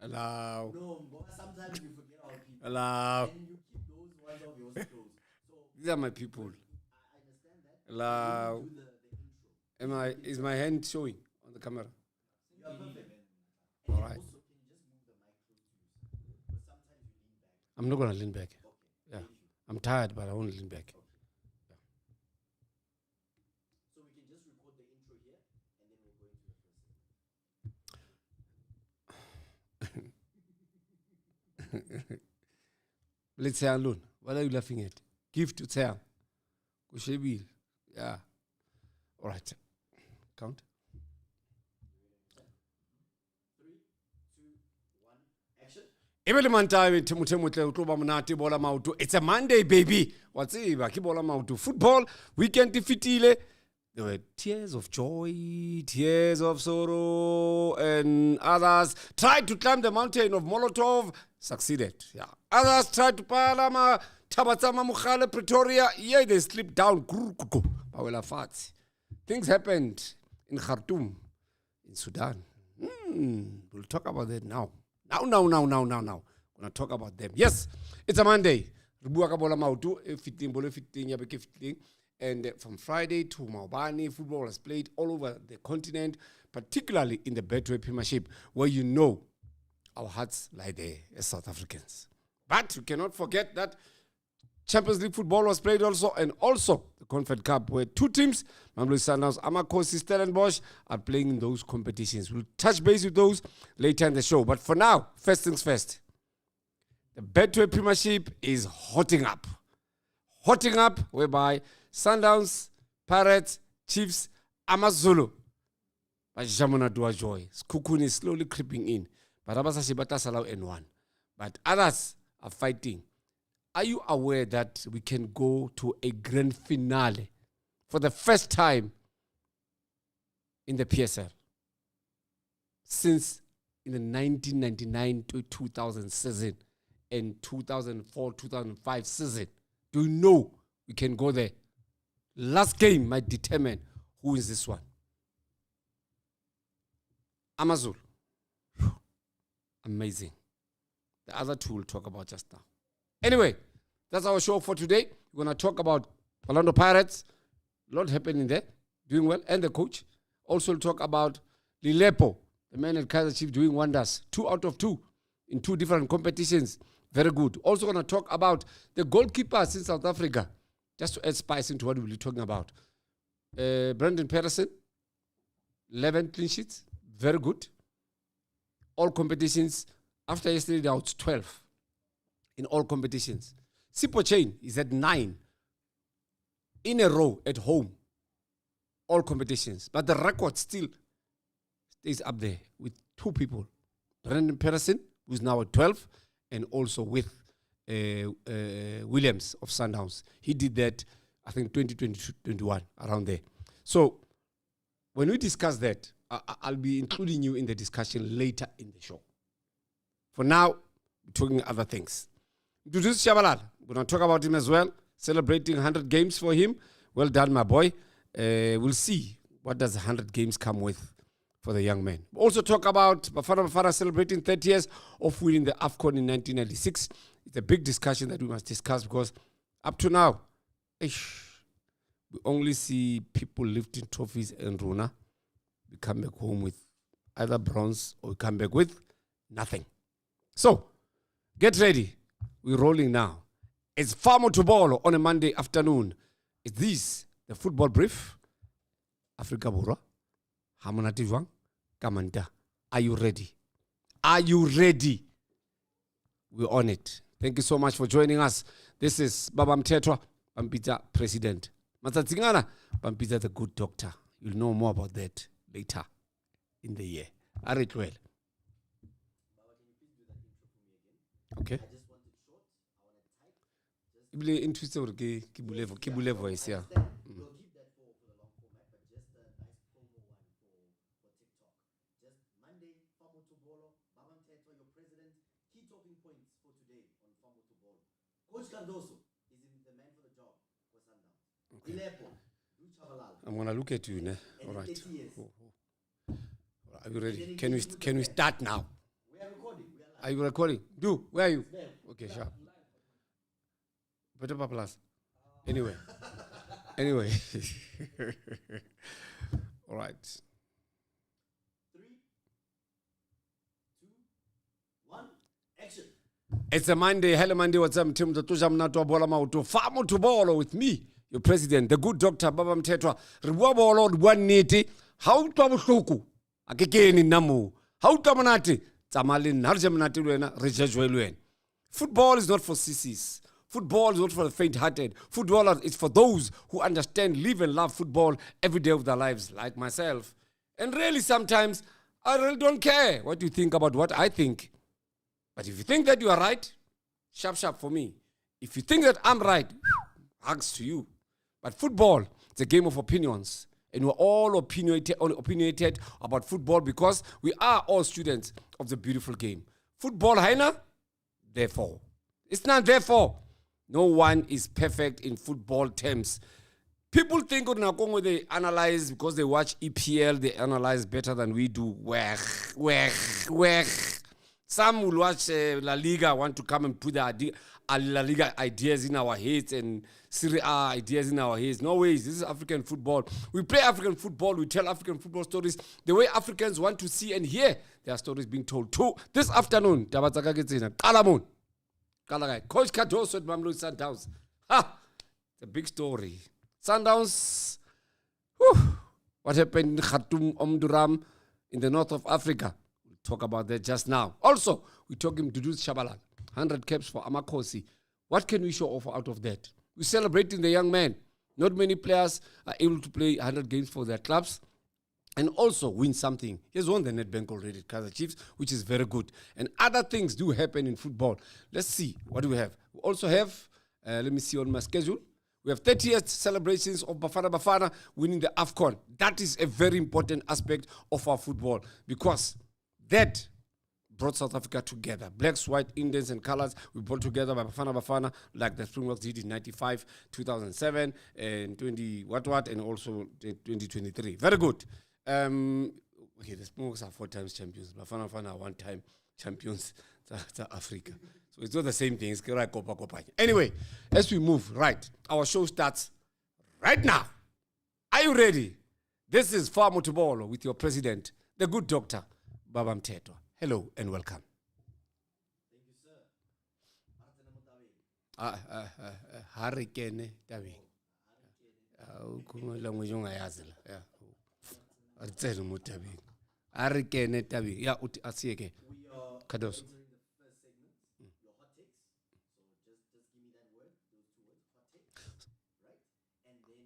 Allow. No, but sometimes we forget our people. Allow. And you keep those ones of yours close. So These are my people. I understand that. Allow. Do the intro. Is my hand showing on the camera? You are perfect. All And right. also, can you just move the mic close to you? Because sometimes you lean back. I'm not gonna lean back. Okay. Yeah. Thank you. I'm tired, but I won't lean back. So we can just record the intro here, and then we'll go into the first. Let's say alone. What are you laughing at? Give to tell. Kushebil. Yeah. All right. Count. 3, 2, 1, action. It's a Monday, baby. What's it? Football weekend defeatile. There were tears of joy, tears of sorrow, and others tried to climb the mountain of Molotov, succeeded. Yeah. Others tried to Palama, Tabatsama Mukhale, Pretoria. Yeah, they slipped down. Things happened in Khartoum, in Sudan. We'll talk about that now. Now. Gonna talk about them. Yes, it's a Monday. And from Friday to Maubani, football was played all over the continent, particularly in the Betway Premiership, where you know our hearts lie there as South Africans. But we cannot forget that Champions League football was played also, and also the Confed Cup, where two teams, Mamelodi Sundowns, Amakosi, Stellenbosch, are playing in those competitions. We'll touch base with those later in the show. But for now, first things first. The Betway Premiership is hotting up. Hotting up, whereby Sundowns, Pirates, Chiefs, Amazulu, Bajamona Dua Joy. Skukuni is slowly creeping in. But Abasashibata Salau N1. But others are fighting. Are you aware that we can go to a grand finale for the first time in the PSL since in the 1999 to 2000 season and 2004-2005 season? Do you know we can go there? Last game might determine who wins this one. Amazul. Amazing. The other two we'll talk about just now. Anyway, that's our show for today. We're going to talk about Orlando Pirates. A lot happening there. Doing well. And the coach. Also we'll talk about Lilepo, the man at Kaizer Chiefs doing wonders. 2 out of 2 in 2 different competitions. Very good. Also going to talk about the goalkeepers in South Africa. Just to add spice into what we'll be talking about. Brendan Patterson, 11 clean sheets. Very good. All competitions. After yesterday, now it's 12 in all competitions. Sipo Chain is at 9 in a row at home. All competitions. But the record still stays up there with 2 people. Brendan Patterson, who's now at 12, and also with Williams of Sundowns. He did that, I think, 2020-21, around there. So, when we discuss that, I'll be including you in the discussion later in the show. For now, we're talking other things. Introduce Shabalala. We're going to talk about him as well. Celebrating 100 games for him. Well done, my boy. We'll see what does 100 games come with for the young man. We'll also talk about Bafana Bafana celebrating 30 years of winning the AFCON in 1996. It's a big discussion that we must discuss because up to now, we only see people lifting trophies and Runa. We come back home with either bronze or we come back with nothing. So, get ready. We're rolling now. It's Famo to Ball on a Monday afternoon. Is this the football brief? Africa Bura. Hamonati Juan. Kamanda. Are you ready? Are you ready? We're on it. Thank you so much for joining us. This is Baba Mthethwa, Pampita President. Matsatsingana, Pampita the good doctor. You'll know more about that later in the year. Aritwell. Okay. I just want it short. I want it tight. Kibule voice, yeah. We'll keep that for the long format, but just a nice promo one for TikTok. Just Monday, Famo to Bolo, Baba Mthethwa, your president. Key talking points for today on Famo to Bolo. Coach Cardoso is the man for the job for Sundowns. Ilepo, do Chabalala. I'm going to look at you, ne? All right. Yes. Are you ready? Can we start now? We are recording. Are you recording? Do. Where are you? Okay, sharp. Better plus. Anyway. Anyway. All right. 3, 2, 1, action. It's a Monday. Hello, Monday. What's up? Famo to ball with me, your president, the good doctor, Baba Mthethwa. Ribua bolo, ribua niti. How to abushuku? Akekeni namu. How to manati? Tamalin, harjamanati luena, rejajwe. Football is not for sissies. Football is not for the faint-hearted. Football is for those who understand, live and love football every day of their lives, like myself. And really, sometimes, I really don't care what you think about what I think. But if you think that you are right, sharp, sharp for me. If you think that I'm right, hugs to you. But football, it's a game of opinions. And we're all opinionated about football because we are all students of the beautiful game. Football, Haina, therefore. It's not therefore. No one is perfect in football terms. People think when they analyze because they watch EPL, they analyze better than we do. Some will watch La Liga, want to come and put the La Liga ideas in our heads and Serie A ideas in our heads. No ways. This is African football. We play African football. We tell African football stories the way Africans want to see and hear their stories being told too. This afternoon, Kalamun. Coach Cardoso at Mamelodi Sundowns. It's a big story. Sundowns. What happened in Khartoum, Omduram, in the north of Africa? We'll talk about that just now. Also, we talk him to do Shabalala. 100 caps for Amakosi. What can we show off out of that? We're celebrating the young man. Not many players are able to play 100 games for their clubs and also win something. He has won the Nedbank already, Kaizer Chiefs, which is very good. And other things do happen in football. Let's see what do we have. We also have, let me see on my schedule. We have 30th celebrations of Bafana Bafana winning the AFCON. That is a very important aspect of our football because that brought South Africa together. Blacks, white, Indians, and colors. We brought together by Bafana Bafana, like the Springboks did in 95, 2007, and 20 what, and also 2023. Very good. Okay, the Springboks are 4 times champions. Bafana Bafana are 1 time champions to Africa. So it's not the same thing. It's Copa. Anyway, as we move, right, our show starts right now. Are you ready? This is Famo to Ball with your president, the good doctor, Baba Mthethwa. Hello and welcome. Thank you, sir. Harikene Tabi. Language ungayazela. Yeah. Aritsele mutabi. Harikene Tabi. Yeah, asiyeke. We are Kados. entering the first segment, your hot takes. So just give me that word, those 2 words, hot takes, right? And then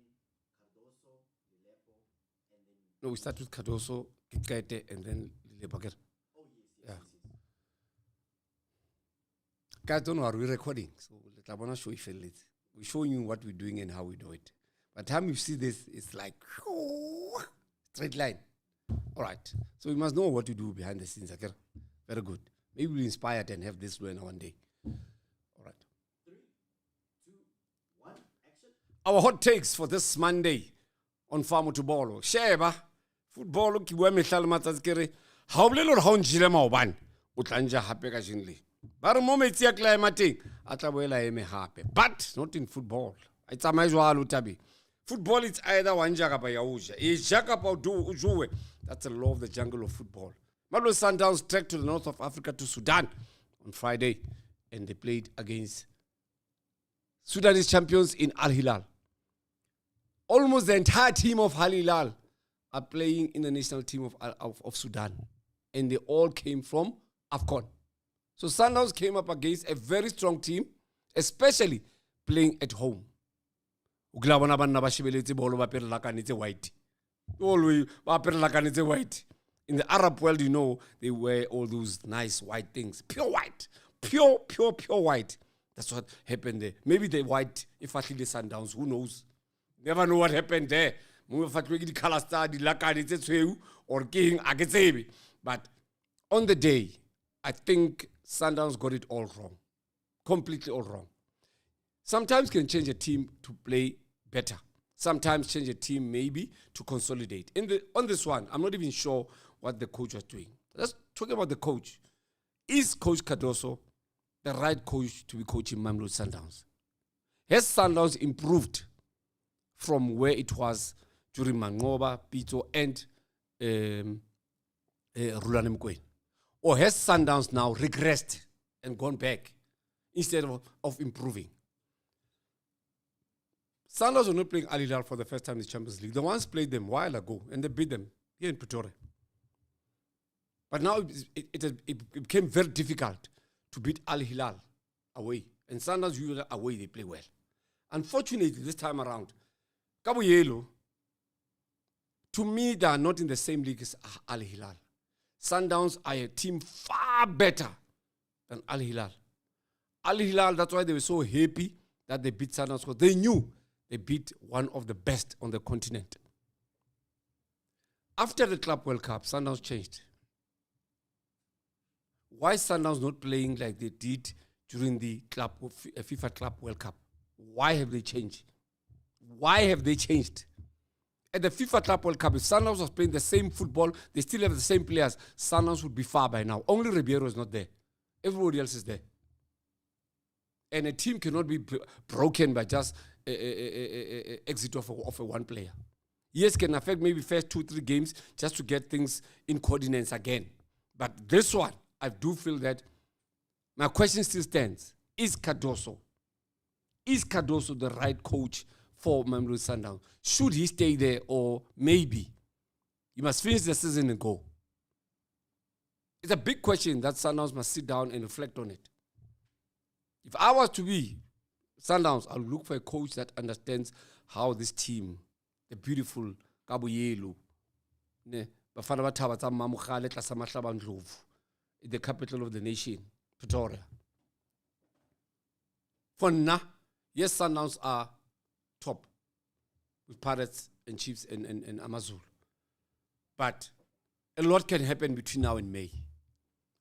Cardoso, Lilepo, and then... No, we start with Cardoso, Kikete, and then Lilepo. Yes. Guys, don't know, are we recording? So I want to show you it. We're showing you what we're doing and how we do it. By the time you see this, it's like straight line. All right. So we must know what to do behind the scenes. Okay? Very good. Maybe we'll inspire it and have this learner one day. All right. 3, 2, 1, action. Our hot takes for this Monday on Famo to Ball. Sheba. Football, kiwa mehlal matazkere. How little honjile maoban. Utlanja hape ka jinli. But moment ya climating. Atabuela eme hape. But not in football. It's a major utabi. Football is either one jagapa yauja. Is jagapa do ujuwe. That's the law of the jungle of football. Mamelodi Sundowns trekked to the north of Africa to Sudan on Friday. And they played against Sudanese champions in Al Hilal. Almost the entire team of Al Hilal are playing in the national team of Sudan. And they all came from AFCON. So Sundowns came up against a very strong team, especially playing at home. White. White. In the Arab world, you know, they wear all those nice white things. Pure white. Pure white. That's what happened there. Maybe the white, if actually the Sundowns, who knows? Never know what happened there. But on the day, I think Sundowns got it all wrong. Completely all wrong. Sometimes can change a team to play better. Sometimes change a team maybe to consolidate. On this one, I'm not even sure what the coach was doing. Let's talk about the coach. Is Coach Cardoso the right coach to be coaching Mamelodi Sundowns? Has Sundowns improved from where it was during Mangoba, Pito, and Rulani Mkweni? Or has Sundowns now regressed and gone back instead of improving? Sundowns were not playing Al Hilal for the first time in the Champions League. The ones played them a while ago, and they beat them here in Pretoria. But now it became very difficult to beat Al Hilal away. And Sundowns usually away, they play well. Unfortunately, this time around, Cabo Yellow, to me, they are not in the same league as Al Hilal. Sundowns are a team far better than Al Hilal. Al Hilal, that's why they were so happy that they beat Sundowns, because they knew they beat one of the best on the continent. After the Club World Cup, Sundowns changed. Why Sundowns not playing like they did during the FIFA Club World Cup? Why have they changed? Why have they changed? At the FIFA Club World Cup, if Sundowns was playing the same football, they still have the same players, Sundowns would be far by now. Only Ribeiro is not there. Everybody else is there. And a team cannot be broken by just exit of a one player. Yes, can affect maybe first 2-3 games just to get things in coordinates again. But this one, I do feel that my question still stands. Is Cardoso the right coach for Mamelodi Sundowns? Should he stay there, or maybe you must finish the season and go? It's a big question that Sundowns must sit down and reflect on it. If I was to be Sundowns, I'll look for a coach that understands how this team, the beautiful Cabo Yellow, Bafana Bafana, the capital of the nation, Pretoria. For now, yes, Sundowns are top with Pirates and Chiefs and Amazulu. But a lot can happen between now and May.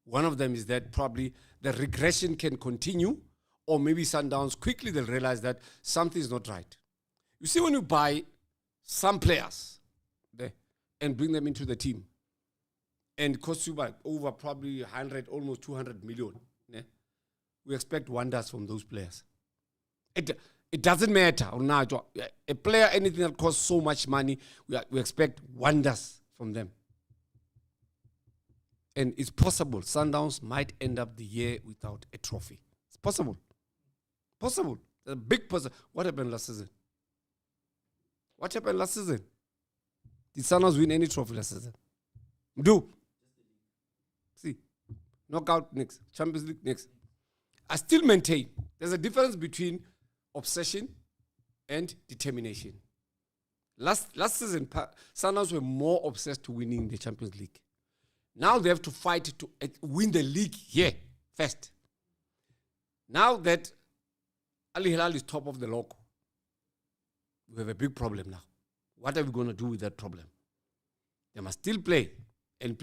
One of them is that probably the regression can continue, or maybe Sundowns quickly they'll realize that something is not right. You see, when you buy some players and bring them into the team, and it costs you by over probably 100, almost 200 million, we expect wonders from those players. It doesn't matter. A player, anything that costs so much money, we expect wonders from them. And it's possible Sundowns might end up the year without a trophy. It's possible. Possible. A big possible. What happened last season? What happened last season? Did Sundowns win any trophy last season? Do. See. Knockout next. Champions League next. I still maintain there's a difference between obsession and determination. Last season, Sundowns were more obsessed to winning the Champions League. Now they have to fight to win the league here first. Now that Al Hilal is top of the local, we have a big problem now. What are we going to do with that problem? They must still play and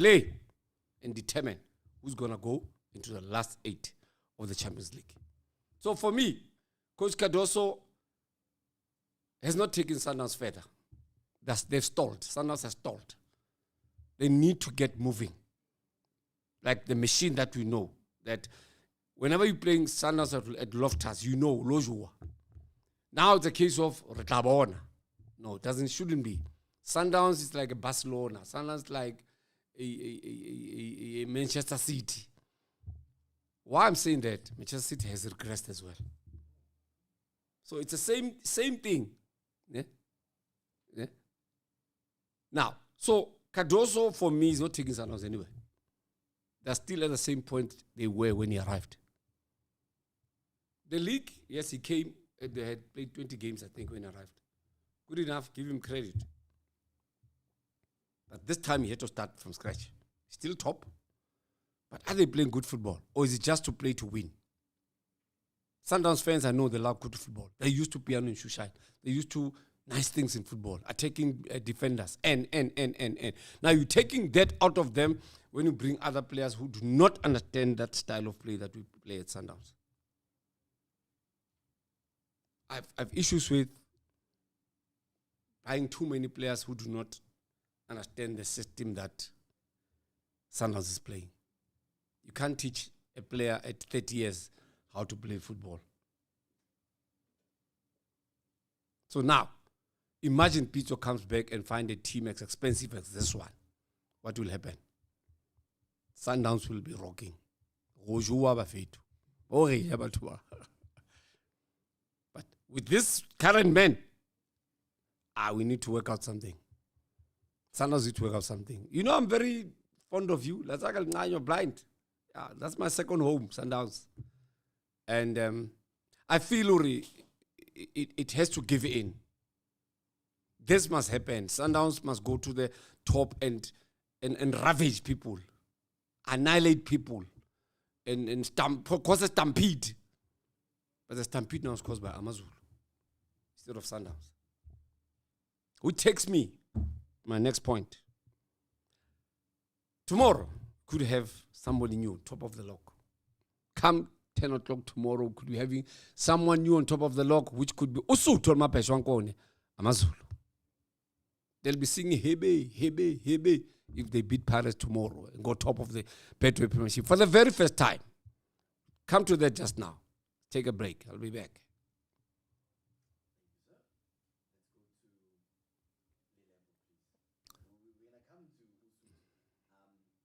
determine who's going to go into the last 8 of the Champions League. So for me, Coach Cardoso has not taken Sundowns further. They've stalled. Sundowns has stalled. They need to get moving. Like the machine that we know, that whenever you're playing Sundowns at Loftus, you know, Lojua. Now it's a case of Retabona. No, it shouldn't be. Sundowns is like a Barcelona. Sundowns is like a Manchester City. Why I'm saying that, Manchester City has regressed as well. So it's the same thing. Yeah? Yeah? Now, so Cardoso for me is not taking Sundowns anywhere. They're still at the same point they were when he arrived. The league, yes, he came, they had played 20 games, I think, when he arrived. Good enough, give him credit. But this time he had to start from scratch. Still top. But are they playing good football? Or is it just to play to win? Sundowns fans, I know they love good football. They used to piano and shoeshine. They used to nice things in football, attacking defenders, and. Now you're taking that out of them when you bring other players who do not understand that style of play that we play at Sundowns. I've issues with buying too many players who do not understand the system that Sundowns is playing. You can't teach a player at 30 years how to play football. So now, imagine Peter comes back and find a team as expensive as this one. What will happen? Sundowns will be rocking. But with this current man, we need to work out something. Sundowns need to work out something. You know, I'm very fond of you. You're blind. Yeah, that's my second home, Sundowns. And I feel, Uri, it has to give in. This must happen. Sundowns must go to the top and ravage people, annihilate people, and cause a stampede. But the stampede now is caused by Amazulu instead of Sundowns. Which takes me to my next point. Tomorrow, could have somebody new, top of the log. Come 10 o'clock tomorrow, could be having someone new on top of the log, which could be Usu Tolma Peshwankone, Amazulu. They'll be singing Hebe, Hebe, Hebe if they beat Paris tomorrow and go top of the Betway Premiership for the very first time. Come to that just now. Take a break. I'll be back.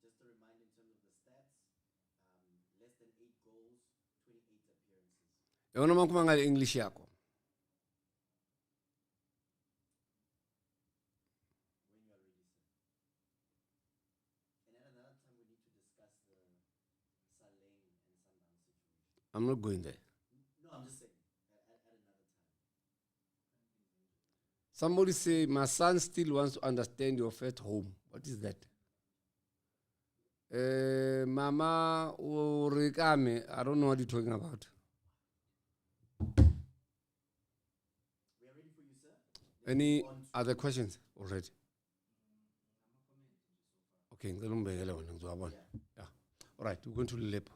Just a reminder in terms of the stats, less than 8 goals, 28 appearances. Yona makumanga English yako. When you are ready, sir. And at another time, we need to discuss the Salane and Sundowns situation. I'm not going there. No, I'm just saying, at another time. Somebody say, my son still wants to understand your first home. What is that? Mama Urikame, I don't know what you're talking about. We are ready for you, sir. Any other questions already? Okay, yeah. All right, we're going to Lepo.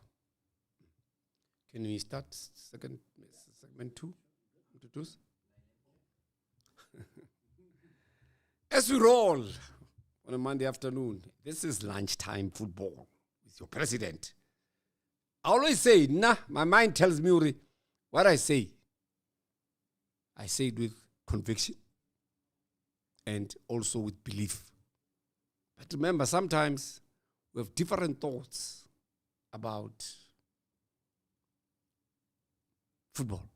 Can we start segment 2? Introduce? As we roll on a Monday afternoon, this is lunchtime football with your president. I always say, my mind tells me, Uri, what I say it with conviction and also with belief. But remember, sometimes we have different thoughts about football.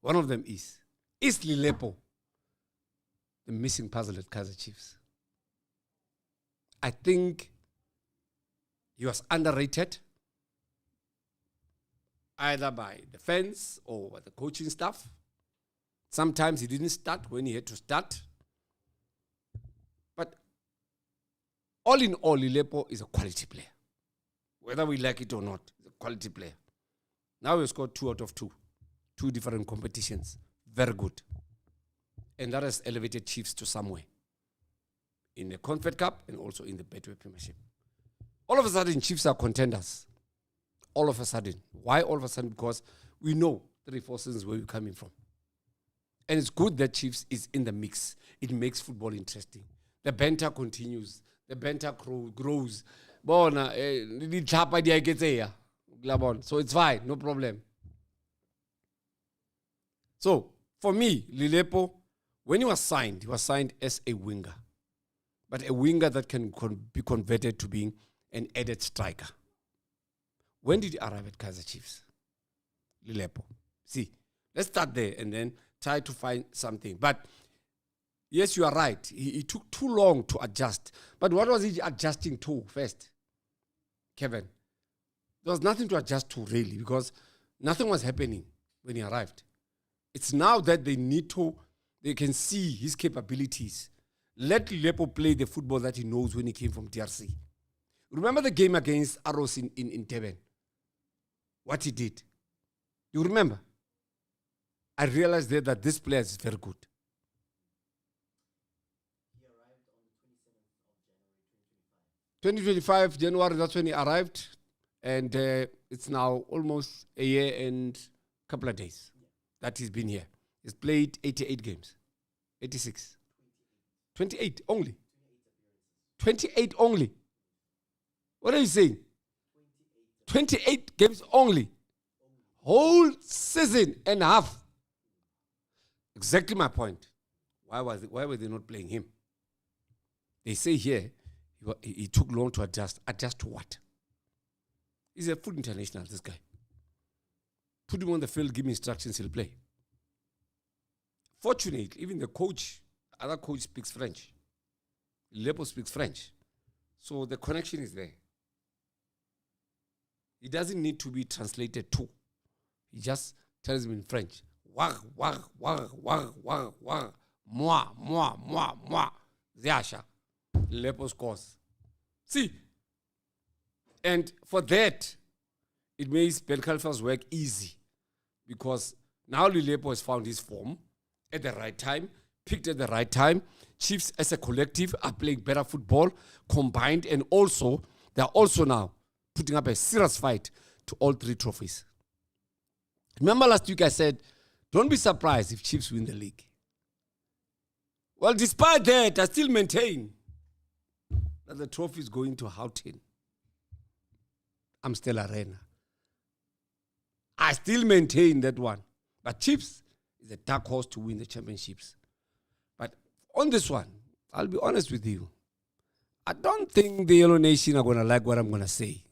One of them is Lilepo the missing puzzle at Kaizer Chiefs? I think he was underrated either by the fans or by the coaching staff. Sometimes he didn't start when he had to start. But all in all, Lilepo is a quality player. Whether we like it or not, he's a quality player. Now he scored 2 out of 2. 2 different competitions. Very good. And that has elevated Chiefs to somewhere. In the Confed Cup and also in the Betway Premiership. All of a sudden, Chiefs are contenders. All of a sudden. Why all of a sudden? Because we know 3-4 seasons where we're coming from. And it's good that Chiefs is in the mix. It makes football interesting. The banter continues. The banter grows. So it's fine, no problem. So, for me, Lilepo, when he was signed as a winger. But a winger that can be converted to being an added striker. When did he arrive at Kaizer Chiefs? Lilepo. See, let's start there and then try to find something. But yes, you are right. He took too long to adjust. But what was he adjusting to first? Kevin. There was nothing to adjust to really because nothing was happening when he arrived. It's now that they can see his capabilities. Let Lilepo play the football that he knows when he came from DRC. Remember the game against Arrows in Teben? What he did. You remember? I realized there that this player is very good. He arrived on the 27th of January 2025, January, that's when he arrived. And it's now almost a year and a couple of days that he's been here. He's played 88 games. 86. 28 only. 28 only. What are you saying? 28 28 games only. Whole season and a half. Exactly my point. Why were they not playing him? They say here he took long to adjust. Adjust to what? He's a foot international, this guy. Put him on the field, give him instructions, he'll play. Fortunately, even the coach, other coach speaks French. Lepo speaks French. So the connection is there. It doesn't need to be translated to. He just tells him in French. Wah, wah, wah, wah, wah, wah. Moi, moi, moi, moi. Ziasha. Lepo scores. See? And for that, it makes Ben Khalifa's work easy. Because now Lepo has found his form at the right time, picked at the right time. Chiefs as a collective are playing better football, combined, and also, they're also now putting up a serious fight to all 3 trophies. Remember last week I said, don't be surprised if Chiefs win the league. Well, despite that, I still maintain that the trophy is going to Houghton. Amstel Arena. I still maintain that one. But Chiefs is a dark horse to win the championships. But on this one, I'll be honest with you. I don't think the Yellow Nation are going to like what I'm going to say.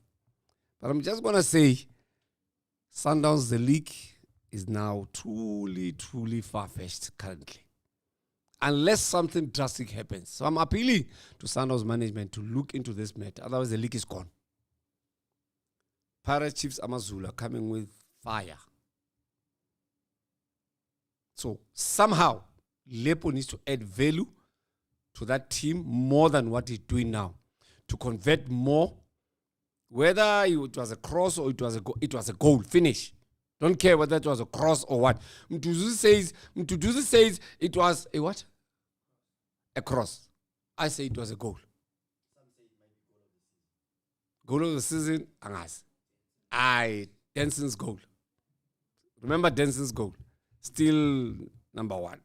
But I'm just going to say, Sundowns, the league, is now truly, truly far-fetched currently. Unless something drastic happens. So I'm appealing to Sundowns management to look into this matter. Otherwise, the league is gone. Pirates, Chiefs, Amazulu coming with fire. So somehow, Lepo needs to add value to that team more than what he's doing now. To convert more, whether it was a cross or it was a goal. Finish. Don't care whether it was a cross or what. Mthethwa says it was a what? A cross. I say it was a goal. Some say it might be goal of the season. Goal of the season, Angas. Denson's goal. Remember Denson's goal. Still number 1.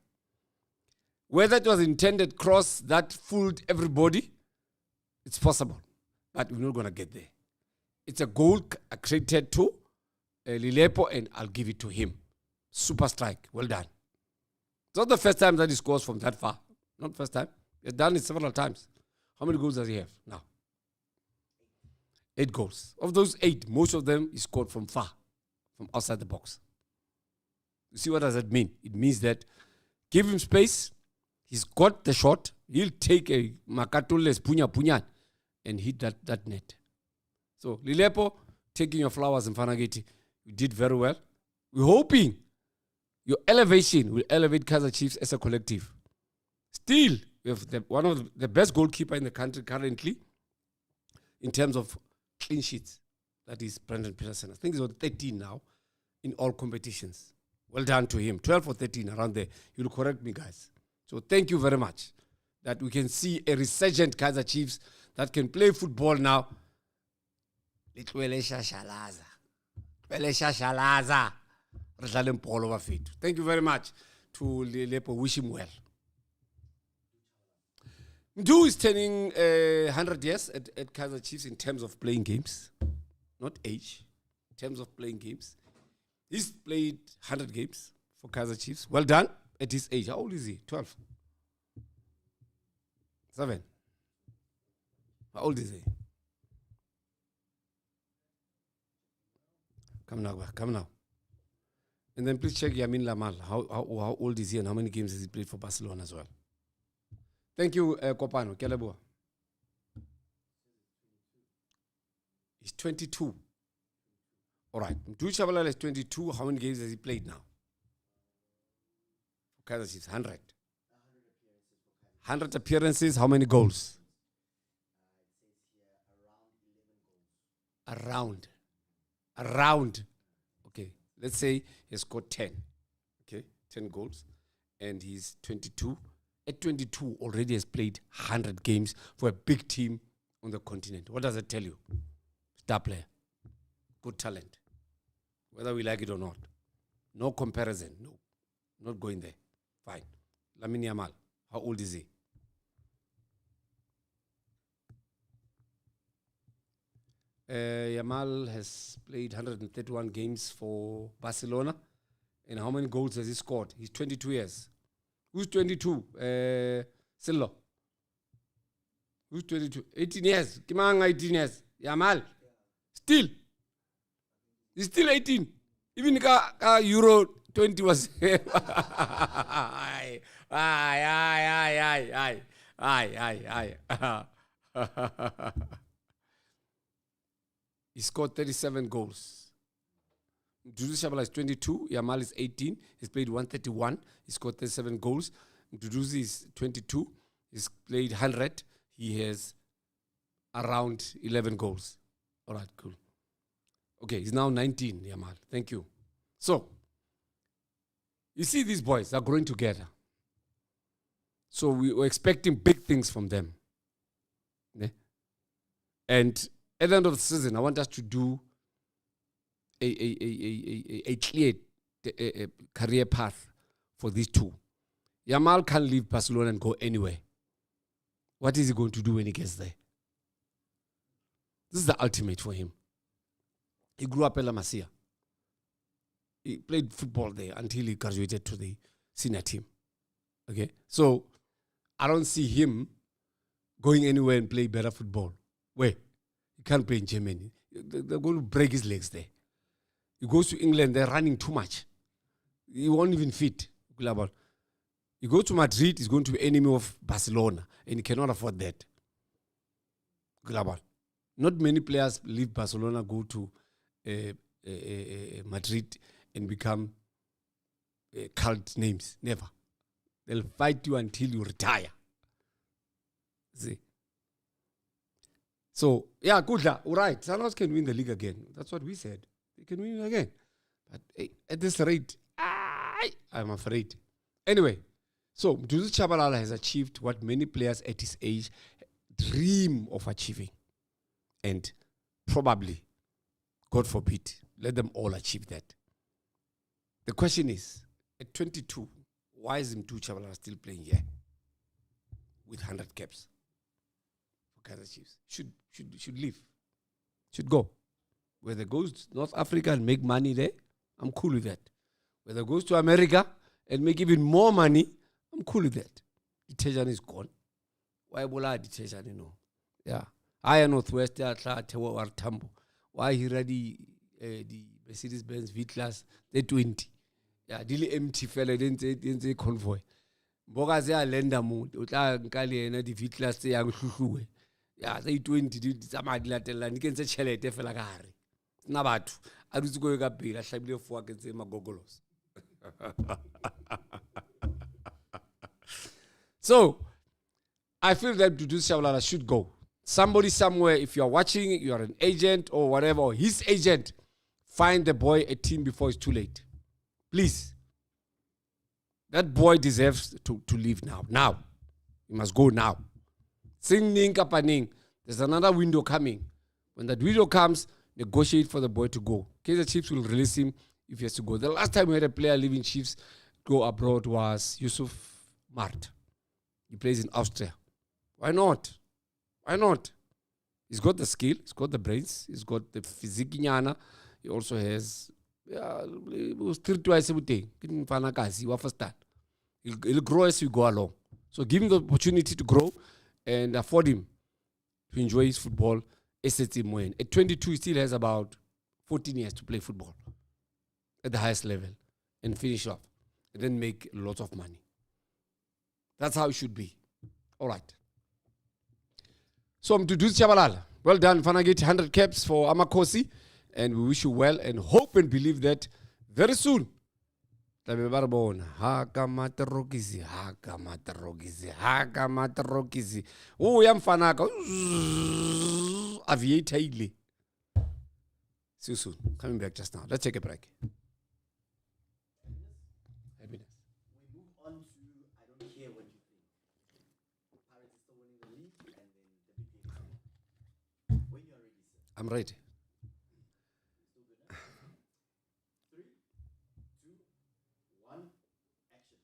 Whether it was intended cross that fooled everybody, it's possible. But we're not going to get there. It's a goal accredited to Lepo, and I'll give it to him. Super strike. Well done. It's not the first time that he scores from that far. Not first time. He's done it several times. How many goals does he have now? 8 goals. Of those 8, most of them he scored from far, from outside the box. You see what does that mean? It means that give him space. He's got the shot. He'll take a Makatoles punya and hit that net. So Lepo, taking your flowers in Fanageti, you did very well. We're hoping your elevation will elevate Kaizer Chiefs as a collective. Still, we have one of the best goalkeeper in the country currently in terms of clean sheets. That is Brendan Peterson. I think he's on 13 now in all competitions. Well done to him. 12 or 13 around there. You'll correct me, guys. So thank you very much that we can see a resurgent Kaizer Chiefs that can play football now. Thank you very much to Lepo. Wish him well. Mthethwa is turning 100 years at Kaizer Chiefs in terms of playing games, not age, in terms of playing games. He's played 100 games for Kaizer Chiefs. Well done at his age. How old is he? 12? 7? How old is he? Come now. And then please check Yamin Lamal. How old is he and how many games has he played for Barcelona as well? Thank you, Kopano. Kelebo. He's 22. All right. Mthethwa Chabalala is 22. How many games has he played now? For Kaizer Chiefs, 100. 100 appearances. How many goals? Around. Okay. Let's say he scored 10. Okay. 10 goals. And he's 22. At 22, already has played 100 games for a big team on the continent. What does it tell you? Star player. Good talent. Whether we like it or not. No comparison. No. Not going there. Fine. Lamine Yamal. How old is he? Yamal has played 131 games for Barcelona. And how many goals has he scored? He's 22 years. Who's 22? Sillo. Who's 22? 18 years. Kimanga 18 years. Yamal. Still. He's still 18. Even Euro 20 was. Aye. He scored 37 goals. Mduduzi Shabala is 22. Yamal is 18. He's played 131. He scored 37 goals. Mduduzi is 22. He's played 100. He has around 11 goals. All right, cool. Okay, he's now 19, Yamal. Thank you. So, you see these boys are growing together. So we were expecting big things from them. Yeah? And at the end of the season, I want us to do a clear career path for these two. Yamal can't leave Barcelona and go anywhere. What is he going to do when he gets there? This is the ultimate for him. He grew up in La Masia. He played football there until he graduated to the senior team. Okay? So, I don't see him going anywhere and play better football. Where? He can't play in Germany. They're going to break his legs there. He goes to England, they're running too much. He won't even fit. He goes to Madrid, he's going to be enemy of Barcelona, and he cannot afford that. Not many players leave Barcelona, go to Madrid, and become cult names. Never. They'll fight you until you retire. See? So, yeah, good luck. All right. Sanos can win the league again. That's what we said. They can win again. But at this rate, I'm afraid. Anyway, so Mthethwa Chabalala has achieved what many players at his age dream of achieving. And probably, God forbid, let them all achieve that. The question is, at 22, why is Mthethwa Chabalala still playing here with 100 caps for Kaizer Chiefs? Should leave. Should go. Whether goes to North Africa and make money there, I'm cool with that. Whether goes to America and make even more money, I'm cool with that. Detergent is gone. Why bola detergent, you know? Yeah. I Northwest Tambo. Why he ready the Mercedes-Benz V-Class, the 20. Yeah, really empty fella, didn't say convoy. Boga se a lenda mo, utla nkali ena di V-Class tse yang hluhluwe. Yeah, they 20 di tsamaya di latella, ni kentse tšhelete fela ka hare. Na batho a dutse go ka pele a hlabile fo a kentse magogolos. So, I feel that Mthethwa Chabalala should go. Somebody somewhere, if you are watching, you are an agent or whatever, or his agent, find the boy a team before it's too late. Please. That boy deserves to leave now. Now. He must go now. Sing ning kapaning. There's another window coming. When that window comes, negotiate for the boy to go. Kaizer Chiefs will release him if he has to go. The last time we had a player leaving Chiefs go abroad was Yusuf Mart. He plays in Austria. Why not? Why not? He's got the skill. He's got the brains. He's got the physique. He also has... He'll grow as we go along. So give him the opportunity to grow and afford him to enjoy his football. At 22, he still has about 14 years to play football at the highest level and finish off and then make lots of money. That's how it should be. All right. So Mthethwa Chabalala, well done. Fana get 100 caps for Amakosi, and we wish you well and hope and believe that very soon. Hakamatarokisi. Oh, yam fanaka. Aviator. See you soon. Coming back just now. Let's take a break. Happiness. We move on to I don't care what you think. Pirates is still winning the league, and then the big game is on. When you're ready, sir. I'm ready. Still good, huh? 3, 2, 1, action.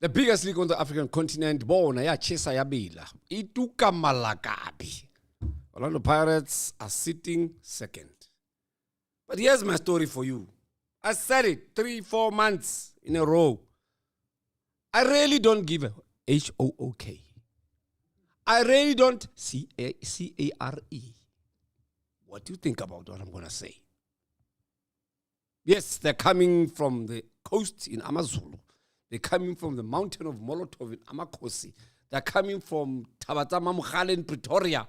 The biggest league on the African continent, bona ya chesa ya bila. Ituka malakabi. Orlando Pirates are sitting second. But here's my story for you. I said it 3-4 months in a row. I really don't give a HOOK. I really don't CARE. What do you think about what I'm going to say? Yes, they're coming from the coast in Amazulu. They're coming from the mountain of Molotov in Amakosi. They're coming from Tabatama Mukhale in Pretoria.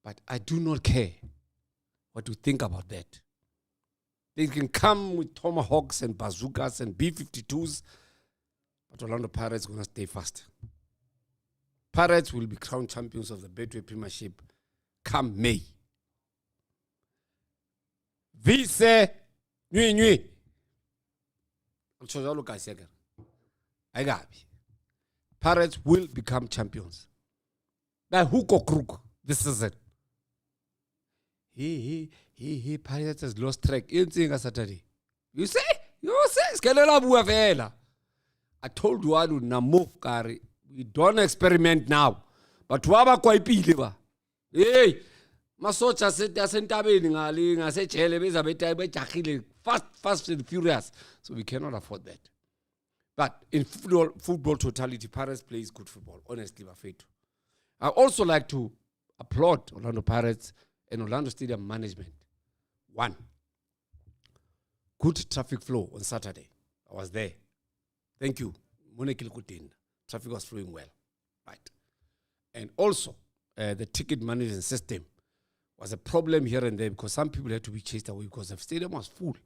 But I do not care what you think about that. They can come with tomahawks and bazookas and B-52s, but Orlando Pirates are going to stay fast. Pirates will be crowned champions of the Betway Premiership come May. Vise Nui. Pirates will become champions. By hook or crook, this is it. He, Pirates has lost track. Saturday. You say? I told you, we don't experiment now. But waba kwa ipile ba. Hey, masocha asentabeni ngali ngasejele bezabetha fast and furious. So we cannot afford that. But in football totality, Pirates plays good football. Honestly, Bafetu. I also like to applaud Orlando Pirates and Orlando Stadium management. 1, good traffic flow on Saturday. I was there. Thank you. Traffic was flowing well. Right. And also, the ticket management system was a problem here and there because some people had to be chased away because the stadium was full.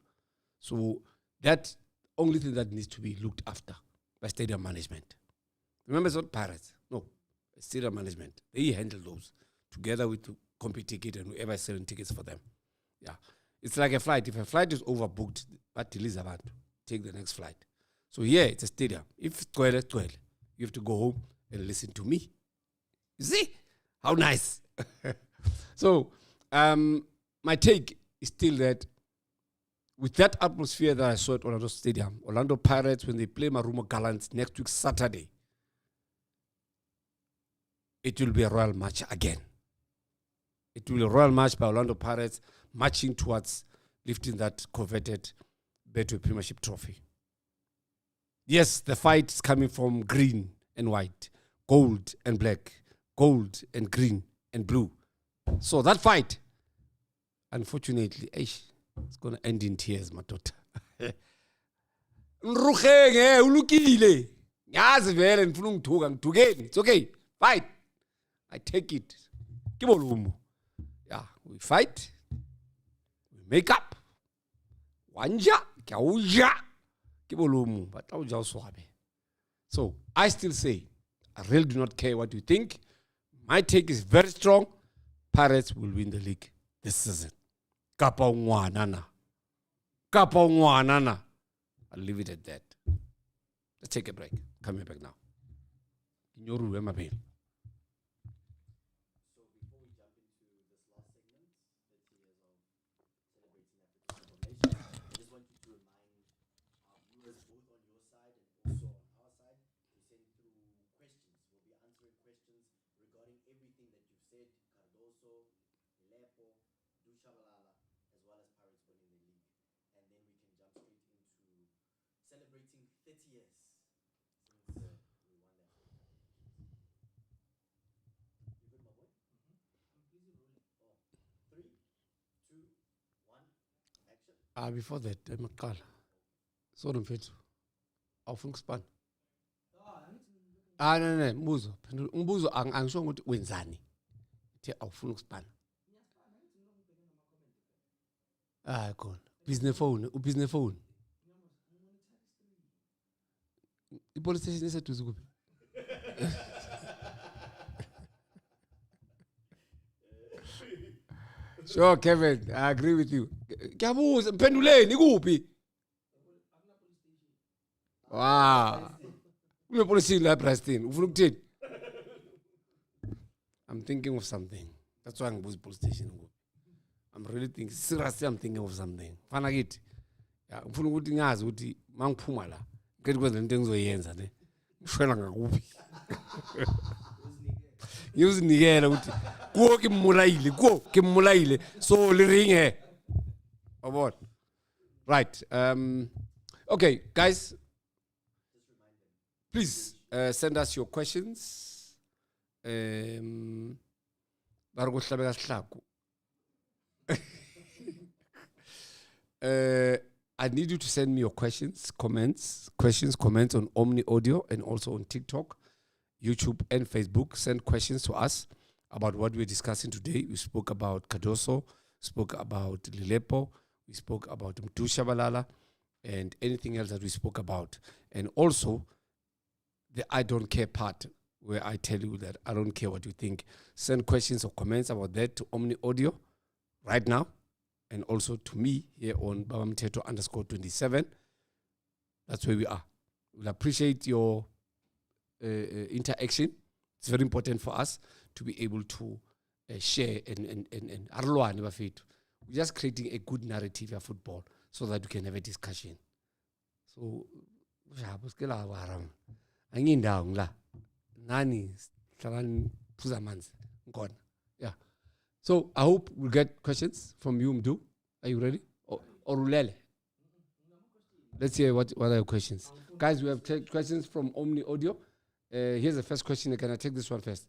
So that's the only thing that needs to be looked after by stadium management. Remember, it's not Pirates. No, it's stadium management. They handle those together with the compete ticket and whoever is selling tickets for them. Yeah. It's like a flight. If a flight is overbooked, but delays about take the next flight. So yeah, it's a stadium. If it's 12, you have to go home and listen to me. You see? How nice. So, my take is still that with that atmosphere that I saw at Orlando Stadium, Orlando Pirates, when they play Marumo Gallants next week, Saturday, it will be a royal match again. It will be a royal match by Orlando Pirates marching towards lifting that coveted Betway Premiership trophy. Yes, the fight is coming from green and white, gold and black, gold and green and blue. So that fight, unfortunately, it's going to end in tears, my daughter. It's okay. Fight. I take it. Yeah, we fight. We make up. Wanja, kauja. So I still say, I really do not care what you think. My take is very strong. Pirates will win the league this season. Kapa ngwanana. I'll leave it at that. Let's take a break. Coming back now. Nyoru email. So before we jump into this last segment, 30 years of celebrating African nation, I just want you to remind our viewers both on your side and also on our side to send through questions. We'll be answering questions regarding everything that you've said, Cardoso, Lepo, Dushabalala, as well as Pirates winning the league. And then we can jump straight into celebrating 30 years since we won that. You good, my boy? I'm busy rolling. Oh, 3, 2, 1, action. Before that, Makala. So don't fit. Awufuna ukuspan. No, mbuzo. Umbuzo angisho ukuthi wenzani. Thi awufuna ukuspan. Khona. Business phone. I-police station iseduze kuphi? Sure, Kevin, I agree with you. Ngiyabuza, mphenduleni ikuphi? Wow. Police station la Preston. Ufuna ukuthini? I'm thinking of something. That's why ngibuza police station kuphi. I'm really thinking, seriously, I'm thinking of something. Fana kithi. Yeah, ngifuna ukuthi ngazi ukuthi mangiphuma la, ngeke kwenze into engizoyenza ne. Ngishwela ngakuphi. ngiyozinikela ukuthi kuwo ke mmolaile so le ring he abona. Right, okay guys, please send us your questions. Ba re go hlabela sehlako. I need you to send me your questions, comments on Omni Audio and also on TikTok, YouTube, and Facebook. Send questions to us about what we're discussing today. We spoke about Cardoso, spoke about Lilepo, we spoke about Mthethwa Balala, and anything else that we spoke about. And also, the I don't care part, where I tell you that I don't care what you think. Send questions or comments about that to Omni Audio right now. And also to me here on Mthethwa _27. That's where we are. We'll appreciate your interaction. It's very important for us to be able to share and we're just creating a good narrative of football so that we can have a discussion. So yeah. So I hope we'll get questions from you, Mdu. Are you ready? Or Ulele? Let's hear what are your questions. Guys, we have questions from Omni Audio. Here's the first question. Can I take this one first?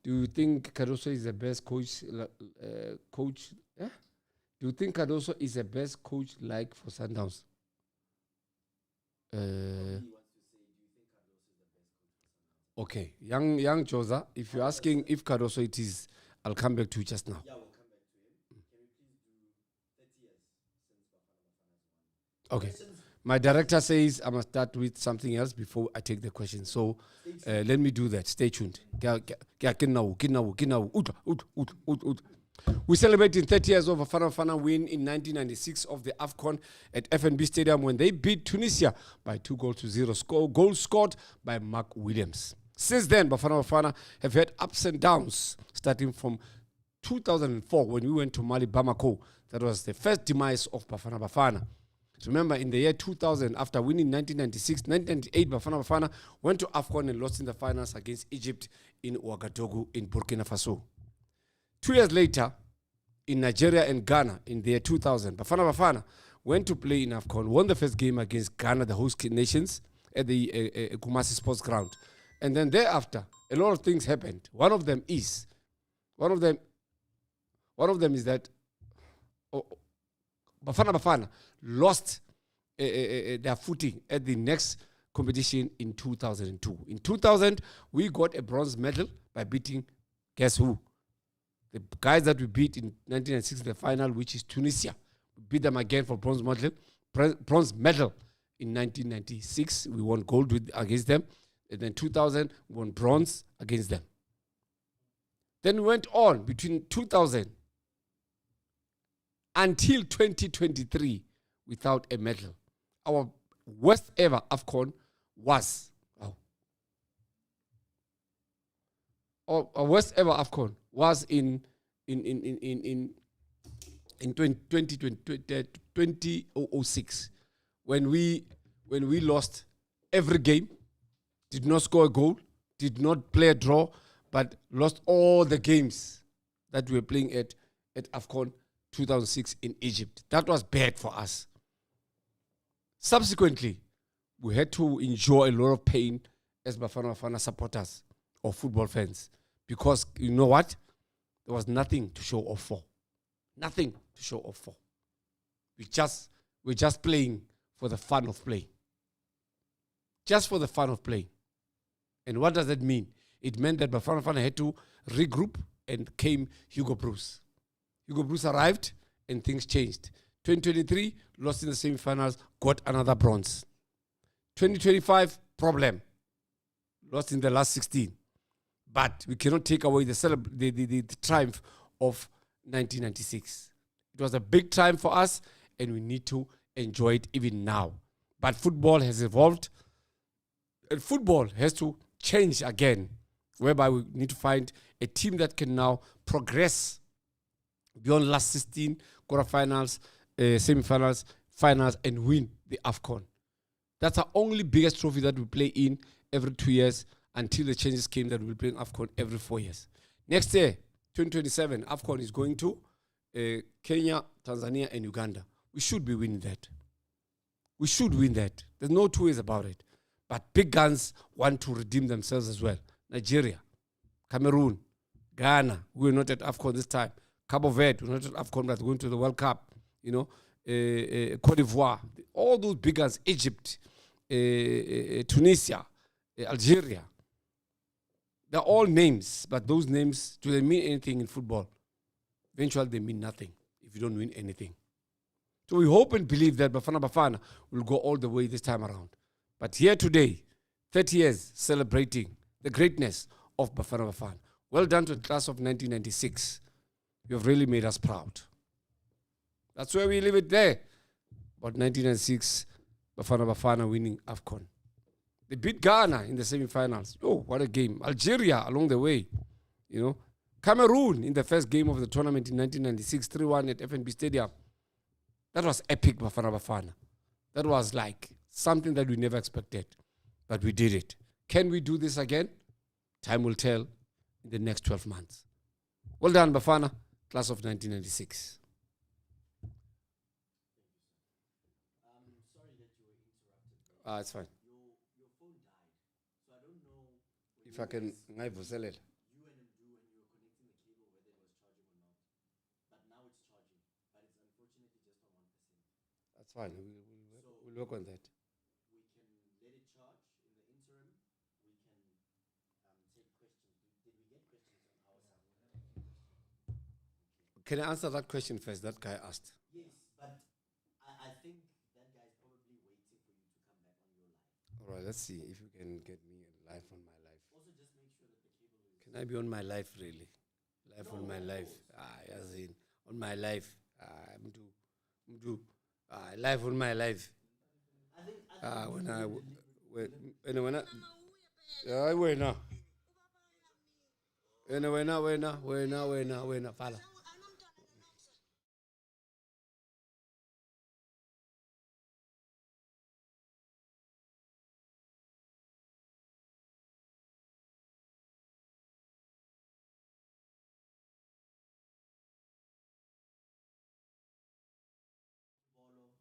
Do you think Cardoso is the best coach? Do you think Cardoso is the best coach like for Sundowns? Okay, young Josa, if you're asking if Cardoso it is, I'll come back to you just now. Yeah, we'll come back to him. Can we please do 30 years since Bafana Bafana has won? Okay. Questions? My director says I must start with something else before I take the question. So let me do that. Stay tuned. We're celebrating 30 years of Bafana Bafana win in 1996 of the AFCON at FNB Stadium when they beat Tunisia by 2-0. Goal scored by Mark Williams. Since then, Bafana Bafana have had ups and downs, starting from 2004 when we went to Mali, Bamako. That was the first demise of Bafana Bafana. Remember, in the year 2000, after winning 1996, 1998, Bafana Bafana went to AFCON and lost in the finals against Egypt in Ouagadougou in Burkina Faso. 2 years later, in Nigeria and Ghana, in the year 2000, Bafana Bafana went to play in AFCON, won the first game against Ghana, the host nations, at the Kumasi Sports Ground. And then thereafter, a lot of things happened. One of them is that Bafana Bafana lost their footing at the next competition in 2002. In 2000, we got a bronze medal by beating, guess who? The guys that we beat in 1996 in the final, which is Tunisia. We beat them again for bronze medal. In 1996, we won gold against them. And then 2000, we won bronze against them. Then we went on between 2000 until 2023 without a medal. Our worst ever AFCON was, our worst ever AFCON was in 2006 when we lost every game, did not score a goal, did not play a draw, but lost all the games that we were playing at AFCON 2006 in Egypt. That was bad for us. Subsequently, we had to endure a lot of pain as Bafana Bafana supporters or football fans because you know what? There was nothing to show off for. Nothing to show off for. We're just playing for the fun of playing. Just for the fun of playing. And what does that mean? It meant that Bafana Bafana had to regroup and came Hugo Bruce. Hugo Bruce arrived and things changed. 2023, lost in the semi-finals, got another bronze. 2025, problem. Lost in the last 16. But we cannot take away the triumph of 1996. It was a big triumph for us, and we need to enjoy it even now. But football has evolved, and football has to change again, whereby we need to find a team that can now progress beyond last 16 quarterfinals, semi-finals, finals, and win the AFCON. That's our only biggest trophy that we play in every 2 years until the changes came that we'll play in AFCON every 4 years. Next year, 2027, AFCON is going to Kenya, Tanzania, and Uganda. We should be winning that. We should win that. There's no two ways about it. But big guns want to redeem themselves as well. Nigeria, Cameroon, Ghana, we're not at AFCON this time. Cabo Verde, we're not at AFCON, but going to the World Cup. You know, Cote d'Ivoire, all those big guns, Egypt, Tunisia, Algeria. They're all names, but those names, do they mean anything in football? Eventually, they mean nothing if you don't win anything. So we hope and believe that Bafana Bafana will go all the way this time around. But here today, 30 years celebrating the greatness of Bafana Bafana. Well done to the class of 1996. You have really made us proud. That's where we leave it there. But 1996, Bafana Bafana winning AFCON. They beat Ghana in the semifinals. Oh, what a game. Algeria along the way. You know, Cameroon in the first game of the tournament in 1996, 3-1 at FNB Stadium. That was epic, Bafana Bafana. That was like something that we never expected. But we did it. Can we do this again? Time will tell in the next 12 months. Well done, Bafana, class of 1996. Sorry that you were interrupted. It's fine. Your phone died. So I don't know If I can, you and Mdu when you were connecting the cable whether it was charging or not. But now it's charging. But it's unfortunately just on 1%. That's fine. We'll work on that. We can let it charge in the interim. We can take questions. Did we get questions on our side? Can I answer that question first? That guy asked. Yes, but I think that guy is probably waiting for you to come back on your live. All right, let's see if you can get me live on my live. Also, just make sure that the cable is. Can I be on my live, really? Live on my live. As in, on my live. Live on my live. I think Fala.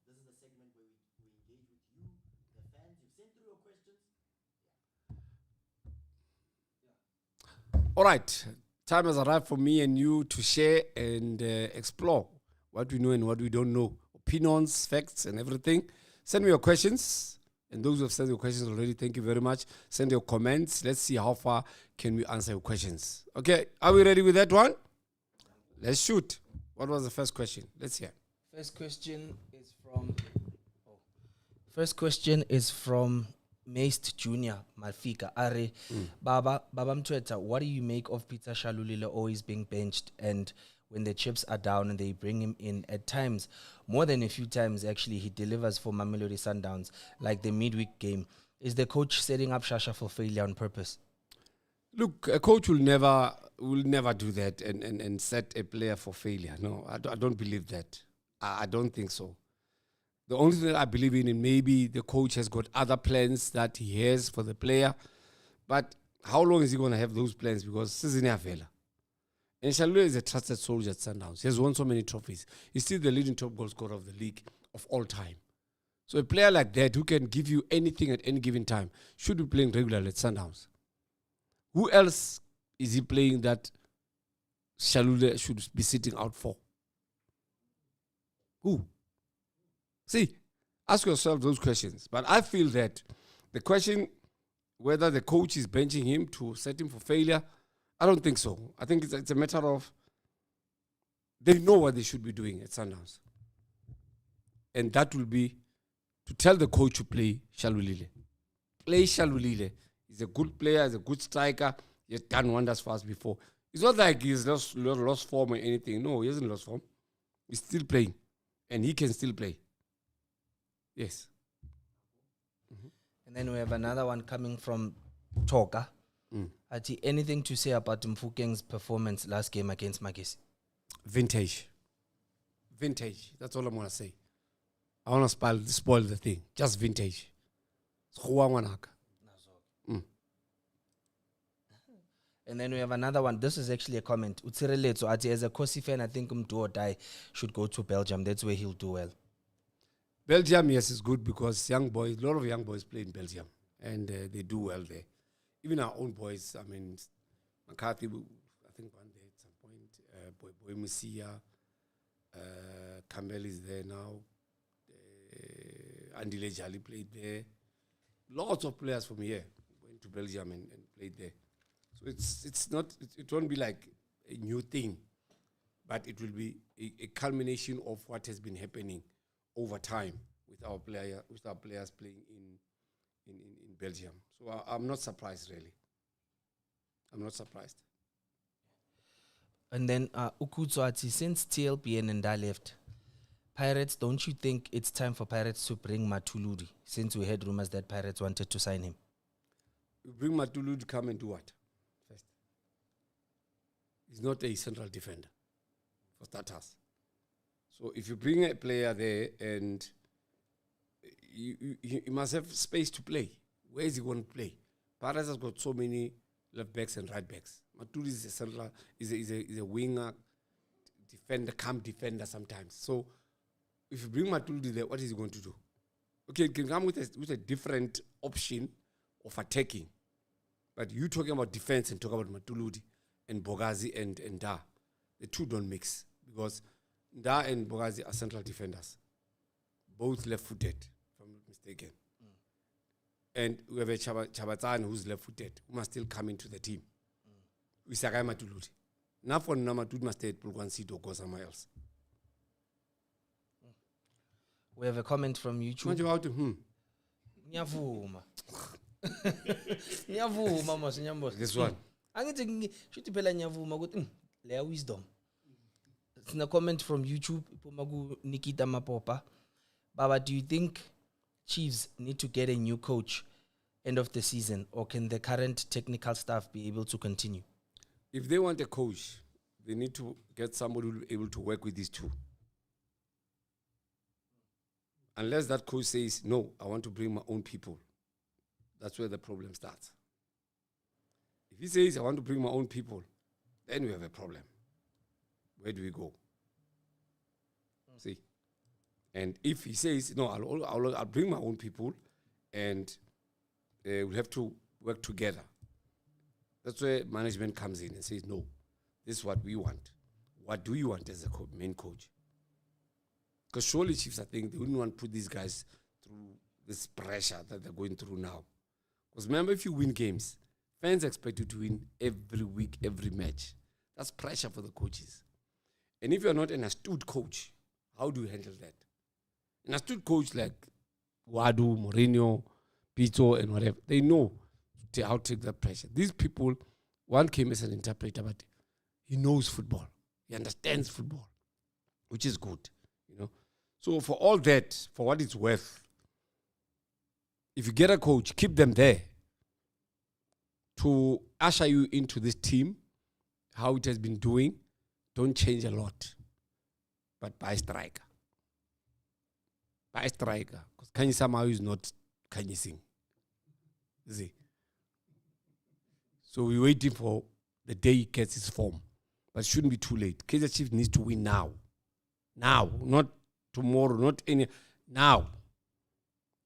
This is the segment where we engage with you, the fans. You've sent through your questions. All right. Time has arrived for me and you to share and explore what we know and what we don't know. Opinions, facts, and everything. Send me your questions. And those who have sent your questions already, thank you very much. Send your comments. Let's see how far can we answer your questions. Okay, are we ready with that one? Let's shoot. What was the first question? Let's hear. First question is from Maced Junior Malfika. Are Baba Mthethwa, what do you make of Peter Shalulile always being benched, and when the chips are down and they bring him in at times, more than a few times actually, he delivers for Mamelodi Sundowns, like the midweek game? Is the coach setting up Shasha for failure on purpose? Look, a coach will never do that and set a player for failure. No, I don't believe that. I don't think so. The only thing that I believe in, maybe the coach has got other plans that he has for the player. But how long is he going to have those plans? Because season is and Shalulile is a trusted soldier at Sundowns. He has won so many trophies. He's still the leading top goal scorer of the league of all time. So a player like that who can give you anything at any given time should be playing regularly at Sundowns. Who else is he playing that Shalulile should be sitting out for? Who? See, ask yourself those questions. But I feel that the question whether the coach is benching him to set him for failure, I don't think so. I think it's a matter of they know what they should be doing at Sundowns. And that will be to tell the coach to play Shalulile. Play Shalulile. He's a good player, he's a good striker. He's done wonders for us before. It's not like he's lost form or anything. No, he hasn't lost form. He's still playing. And he can still play. Yes. And then we have another one coming from Toka. Ati, anything to say about Mfukeng's performance last game against Magesi? Vintage. That's all I'm going to say. I want to spoil the thing. Just vintage. And then we have another one. This is actually a comment. Utsireletso ati, as a Kosi fan, I think do or die should go to Belgium. That's where he'll do well. Belgium, yes, is good because young boys, a lot of young boys play in Belgium, and they do well there. Even our own boys, I mean, McCarthy, I think one day at some point, Boy Musia, Campbell is there now, Andy Lejali played there. Lots of players from here went to Belgium and played there. So it's not, it won't be like a new thing, but it will be a culmination of what has been happening over time with our players playing in Belgium. So I'm not surprised, really. I'm not surprised. And then Ukutswati, since TLP and Nda left, Pirates, don't you think it's time for Pirates to bring Matuludi, since we heard rumors that Pirates wanted to sign him? You bring Matuludi, come and do what? First. He's not a central defender, for starters. So if you bring a player there and you must have space to play. Where is he going to play? Pirates has got so many left backs and right backs. Matuludi is a central, is a winger, defender sometimes. So if you bring Matuludi there, what is he going to do? Okay, it can come with a different option of attacking. But you talking about defense and talk about Matuludi and Bogazi and Nda. The two don't mix because Nda and Bogazi are central defenders. Both left-footed, if I'm not mistaken. And we have a Chabatsan who's left-footed, who must still come into the team. We Sakai Matuludi. Now for Matuludi must stay at Pulkwan Seat or go somewhere else. We have a comment from YouTube. Nyavuma. Nyavuma mos nyambos. This one. Angithi shuthi phela nyavuma ukuthi leya wisdom. It's a comment from YouTube. Nikita Mapopa. Baba, do you think Chiefs need to get a new coach end of the season, or can the current technical staff be able to continue? If they want a coach, they need to get somebody who will be able to work with these two. Unless that coach says, no, I want to bring my own people, that's where the problem starts. If he says, I want to bring my own people, then we have a problem. Where do we go? See? And if he says, no, I'll bring my own people and we'll have to work together, that's where management comes in and says, no, this is what we want. What do you want as a main coach? Because surely Chiefs, I think, they wouldn't want to put these guys through this pressure that they're going through now. Because remember, if you win games, fans expect you to win every week, every match. That's pressure for the coaches. And if you're not an astute coach, how do you handle that? An astute coach like Wadu, Mourinho, Pito, and whatever, they know how to take that pressure. These people, one came as an interpreter, but he knows football. He understands football, which is good, you know. So for all that, for what it's worth, if you get a coach, keep them there to usher you into this team, how it has been doing. Don't change a lot, but buy striker. Buy striker, because Kanye somehow is not Kanye Singh. See? So we're waiting for the day he gets his form, but it shouldn't be too late. Kaizer Chiefs needs to win now. Now, not tomorrow, not any, now.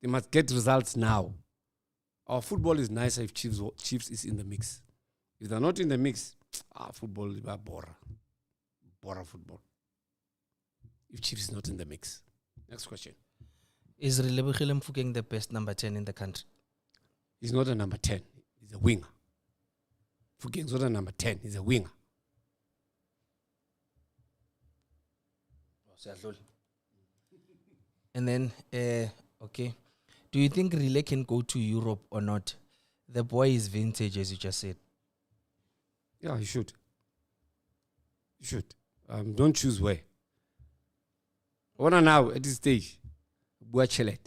They must get results now. Our football is nicer if Chiefs is in the mix. If they're not in the mix, football is bora. Bora football. If Chiefs is not in the mix. Next question. Is Relebogile Mofokeng the best number 10 in the country? He's not a number 10. He's a winger. Mofokeng's not a number 10. He's a winger. And then, okay. Do you think Rile can go to Europe or not? The boy is vintage, as you just said. Yeah, he should. He should. Don't choose where. What now at this stage? Buachelet.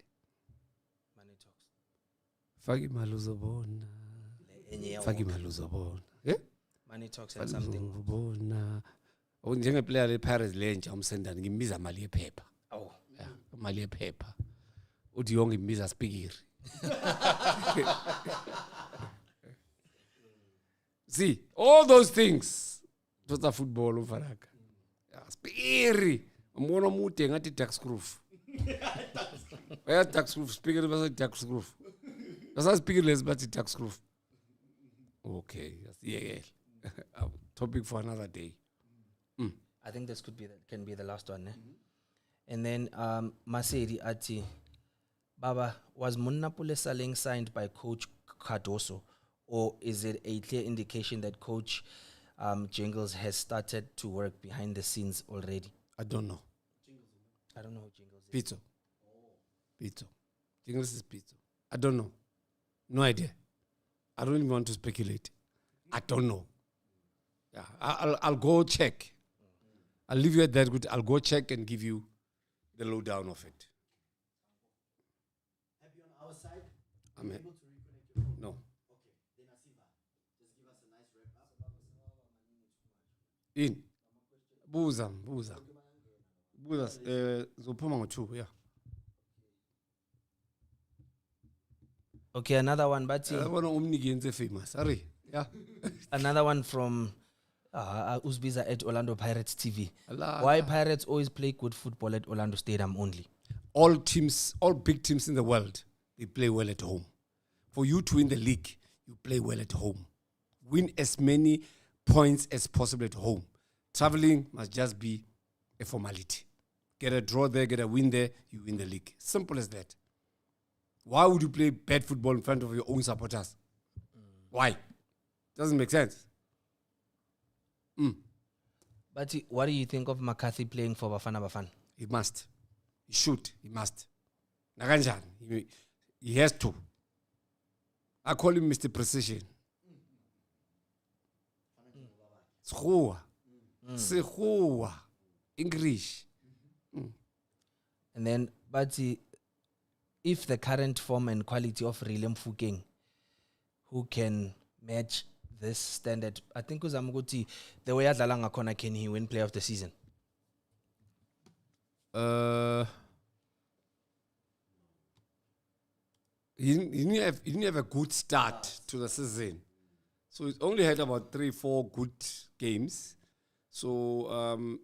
Money talks. Fagi maluzobona. Fagi maluzobona. Eh? Money talks and something. Bona. Njengeplayer le Paris lenje umsendana ngimbiza mali yephepha. Oh. Yeah, mali yephepha. Uthi yonke imbiza speaker. See, all those things. Those are football ufanaka. Spiri. Umona mude ngathi tax roof. Where tax roof? Speaker was tax roof. That's how speaker less but tax roof. Okay, yeah. Topic for another day. I think this can be the last one. And then Masedi Ati Baba, was Munnapule Saling signed by Coach Cardoso, or is it a clear indication that Coach Jingles has started to work behind the scenes already? I don't know. I don't know who Jingles is. Pizzo. Pizzo. Jingles is Pizzo. I don't know. No idea. I don't even want to speculate. I don't know. Yeah, I'll go check. I'll leave you at that. Good. I'll go check and give you the lowdown of it. Happy on our side? I'm Able to reconnect your phone? No. Okay, then Asiva, just give us a nice wrap up. In. Buza. Zophuma ngo-2, yeah. Okay, another one, but Bona umniki yenze famous. Ari. Yeah. another one from Uzbiza at Orlando Pirates TV. Allah. Why Pirates always play good football at Orlando Stadium only? All big teams in the world, they play well at home. For you to win the league, you play well at home. Win as many points as possible at home. Traveling must just be a formality. Get a draw there, get a win there, you win the league. Simple as that. Why would you play bad football in front of your own supporters? Why? Doesn't make sense. But what do you think of McCarthy playing for Bafana Bafana? He must. He should. He must. Nakanjani? He has to. I call him Mr. Precision. Sekgowa. English. And then, but if the current form and quality of Rilem Fukeng, who can match this standard, I think Uzamuguti, the way Adlalanga Kona, can he win player of the season? He didn't have a good start to the season. So he's only had about 3-4 good games. So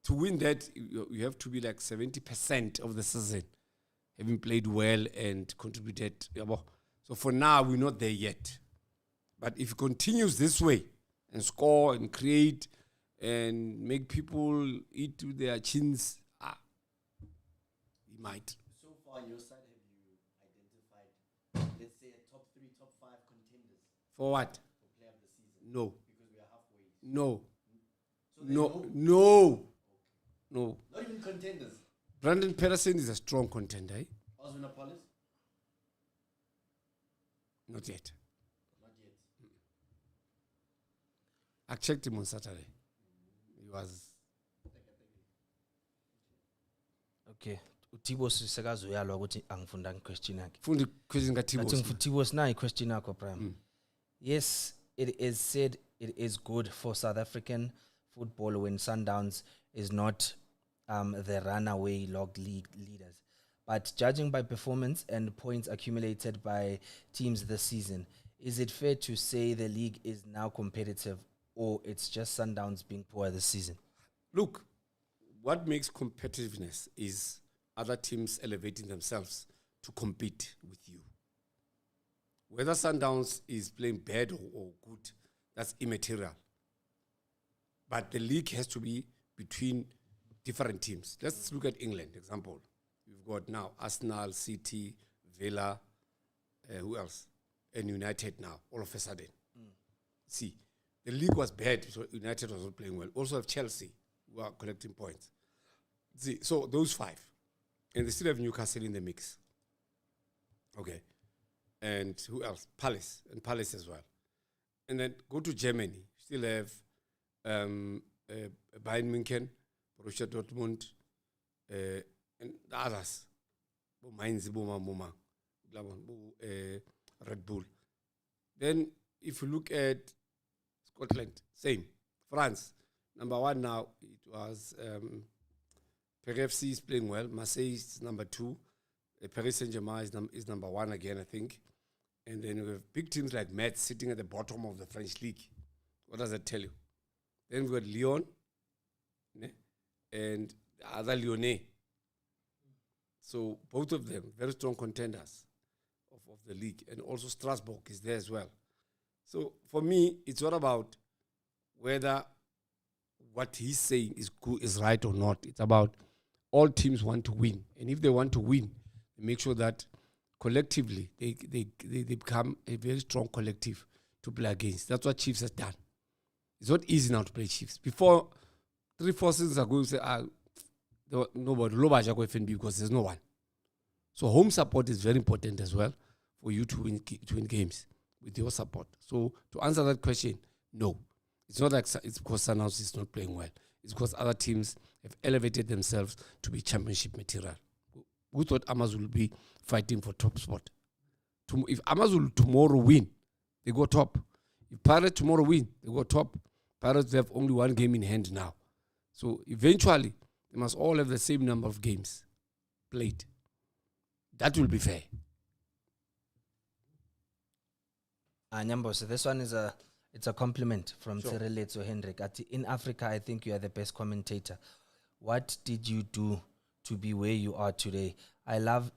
to win that, you have to be like 70% of the season, having played well and contributed. So for now, we're not there yet. But if he continues this way and score and create and make people eat with their chins, he might. So far on your side, have you identified, let's say, a top 3, top 5 contenders For what? for player of the season? No. Because we are halfway. No. So there's No. No. Not even contenders. Brandon Patterson is a strong contender. Oswin Apollos? Not yet. Not yet. I checked him on Saturday. He was. Okay. Tibos sekazoyalwa ukuthi angifunda question yakhe. Fundi question But Tibos. Tibos na question yakho prime. Yes, it is said it is good for South African football when Sundowns is not the runaway log league leaders. But judging by performance and points accumulated by teams this season, is it fair to say the league is now competitive, or it's just Sundowns being poor this season? Look, what makes competitiveness is other teams elevating themselves to compete with you. Whether Sundowns is playing bad or good, that's immaterial. But the league has to be between different teams. Let's look at England, example. We've got now Arsenal, City, Villa, who else? And United now, all of a sudden. See, the league was bad, so United was not playing well. Also have Chelsea, who are collecting points. See, so those 5. And they still have Newcastle in the mix. Okay. And who else? Palace, and Palace as well. And then go to Germany. Still have Bayern München, Borussia Dortmund, and the others. Mainz, Red Bull. Then if you look at Scotland, same. France, number 1 now, it was PFC is playing well. Marseille is number 2. Paris Saint-Germain is number 1 again, I think. And then we have big teams like Metz sitting at the bottom of the French league. What does that tell you? Then we've got Lyon, ne? And the other Lyonnais. So both of them, very strong contenders of the league. And also Strasbourg is there as well. So for me, it's not about whether what he's saying is good, is right or not. It's about all teams want to win. And if they want to win, they make sure that collectively they become a very strong collective to play against. That's what Chiefs has done. It's not easy now to play Chiefs. Before, 3-4 seasons ago, you say, nobody, FNB, because there's no one. So home support is very important as well for you to win games with your support. So to answer that question, no. It's not like it's because Sundowns is not playing well. It's because other teams have elevated themselves to be championship material. Who thought Amazon will be fighting for top spot? If Amazon tomorrow win, they go top. If Pirates tomorrow win, they go top. Pirates have only one game in hand now. So eventually, they must all have the same number of games played. That will be fair. Nyambo, so this one is it's a compliment from Sure. Tsireletso Hendrik. In Africa, I think you are the best commentator. What did you do to be where you are today? I love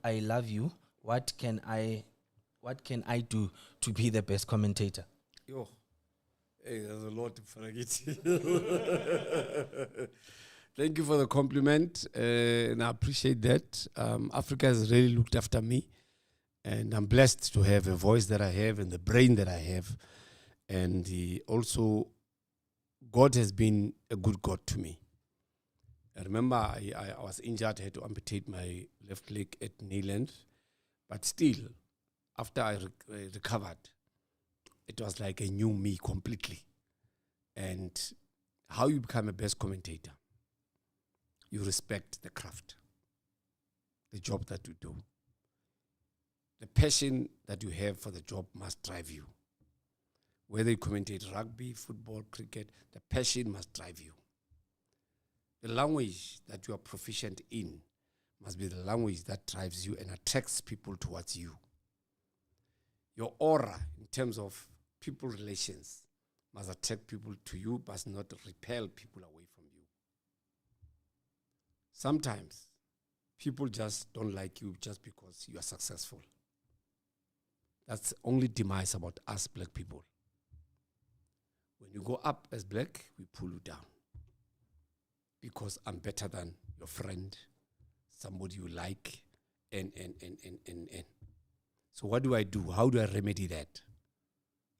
you. What can I do to be the best commentator? Yo, hey, there's a lot to forget. Thank you for the compliment, and I appreciate that. Africa has really looked after me, and I'm blessed to have a voice that I have and the brain that I have. And also, God has been a good God to me. I remember I was injured, I had to amputate my left leg at knee length, but still, after I recovered, it was like a new me completely. And how you become a best commentator, you respect the craft, the job that you do. The passion that you have for the job must drive you. Whether you commentate rugby, football, cricket, the passion must drive you. The language that you are proficient in must be the language that drives you and attracts people towards you. Your aura in terms of people relations must attract people to you, but not repel people away from you. Sometimes people just don't like you just because you are successful. That's the only demise about us black people. When you go up as black, we pull you down. Because I'm better than your friend, somebody you like, and. So what do I do? How do I remedy that?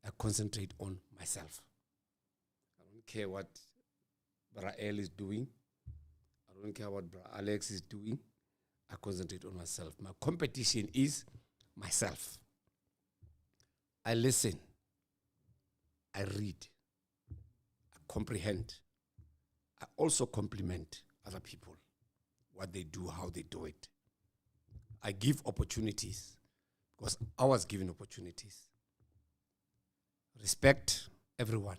I concentrate on myself. I don't care what Bra El is doing. I don't care what Bra Alex is doing. I concentrate on myself. My competition is myself. I listen. I read. I comprehend. I also compliment other people, what they do, how they do it. I give opportunities because I was given opportunities. Respect everyone.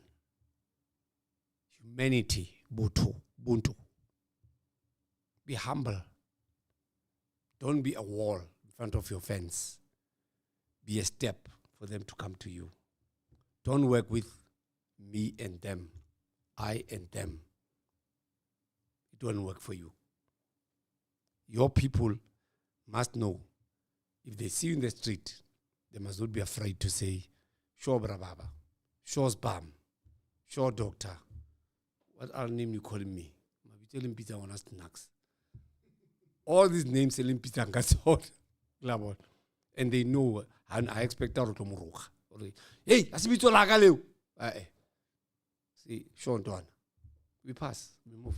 Humanity, buntu. Be humble. Don't be a wall in front of your fence. Be a step for them to come to you. Don't work with me and them, I and them. It won't work for you. Your people must know, if they see you in the street, they must not be afraid to say, sure, Brababa, sure, Spam, sure, Doctor. What other name you calling me? Maybe tell him Peter on us snacks. All these names tell him Peter and and they know, and I expect her to move. Hey, asibito lagaleo. See, Sean Don. We pass, we move.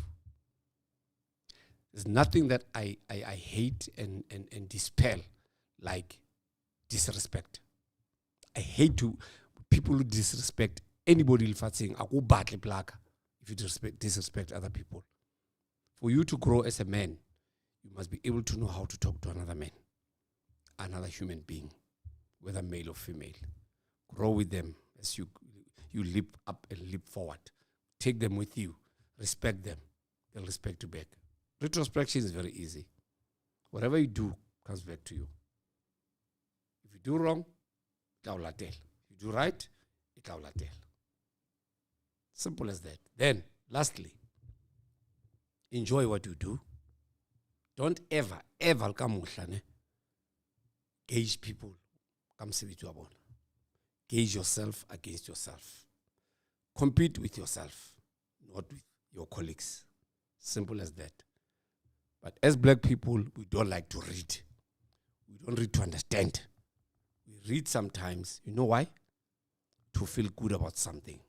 There's nothing that I hate and dispel like disrespect. I hate people who disrespect anybody saying, I go badly black if you disrespect other people. For you to grow as a man, you must be able to know how to talk to another man, another human being, whether male or female. Grow with them as you leap up and leap forward. Take them with you. Respect them. They'll respect you back. Retrospection is very easy. Whatever you do comes back to you. If you do wrong, it will tell. If you do right, it will tell. Simple as that. Then, lastly, enjoy what you do. Don't ever gauge people. Gauge yourself against yourself. Compete with yourself, not with your colleagues. Simple as that. But as black people, we don't like to read. We don't read to understand. We read sometimes, you know why? To feel good about something.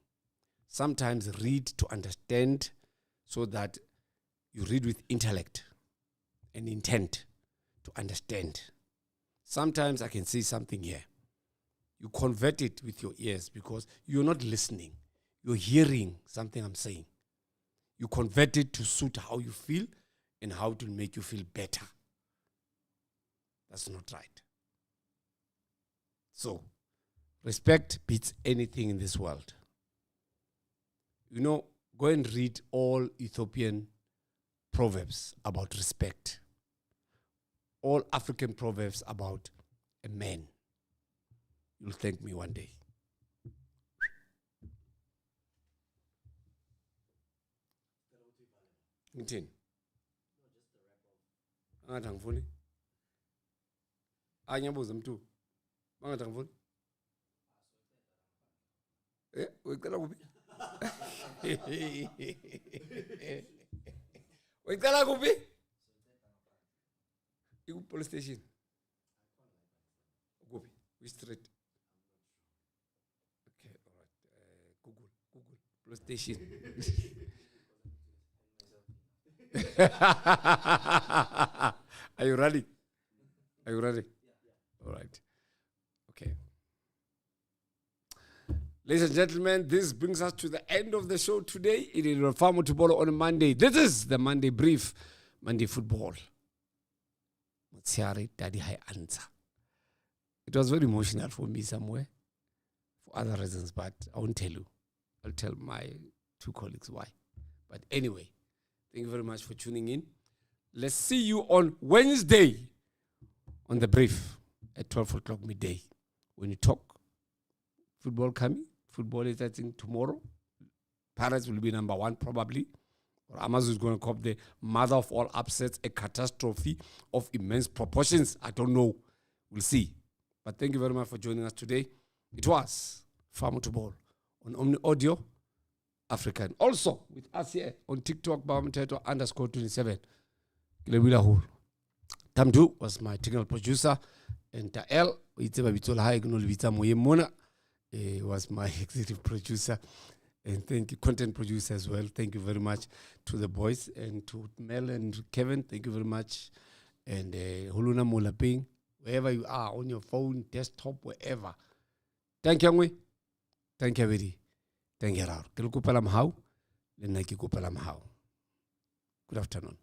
Sometimes read to understand, so that you read with intellect and intent to understand. Sometimes I can say something here. You convert it with your ears because you're not listening. You're hearing something I'm saying. You convert it to suit how you feel and how it will make you feel better. That's not right. So, respect beats anything in this world. You know, go and read all Ethiopian proverbs about respect. All African proverbs about a man. You'll thank me one day. Ngithini? Angathi angifuni. Angiyabuza mntu. Bangathi angifuni. Uyicela kuphi? Uyicela kuphi? Police station. Kuphi? Which street? Okay, all right. Google police station. Are you ready? Are you ready? All right. Okay. Ladies and gentlemen, this brings us to the end of the show today. It is Bafana Bafana on a Monday. This is the Monday Brief, Monday Football. Daddy high answer. It was very emotional for me somewhere, for other reasons, but I won't tell you. I'll tell my two colleagues why. But anyway, thank you very much for tuning in. Let's see you on Wednesday on the Brief at 12 o'clock midday. When you talk football coming, football is I think tomorrow. Pirates will be number one probably. Or Amazon is going to cop the mother of all upsets, a catastrophe of immense proportions. I don't know. We'll see. But thank you very much for joining us today. It was Bafana Bafana on Omni Audio African. Also with us here on TikTok, Mthethwa _27. Tamdu was my technical producer, and Tael was my executive producer, and thank you, content producer as well. Thank you very much to the boys and to Mel and Kevin. Thank you very much, and Huluna Mulaping, wherever you are on your phone, desktop, wherever. Thank you, thank you, very. Thank you, Good afternoon.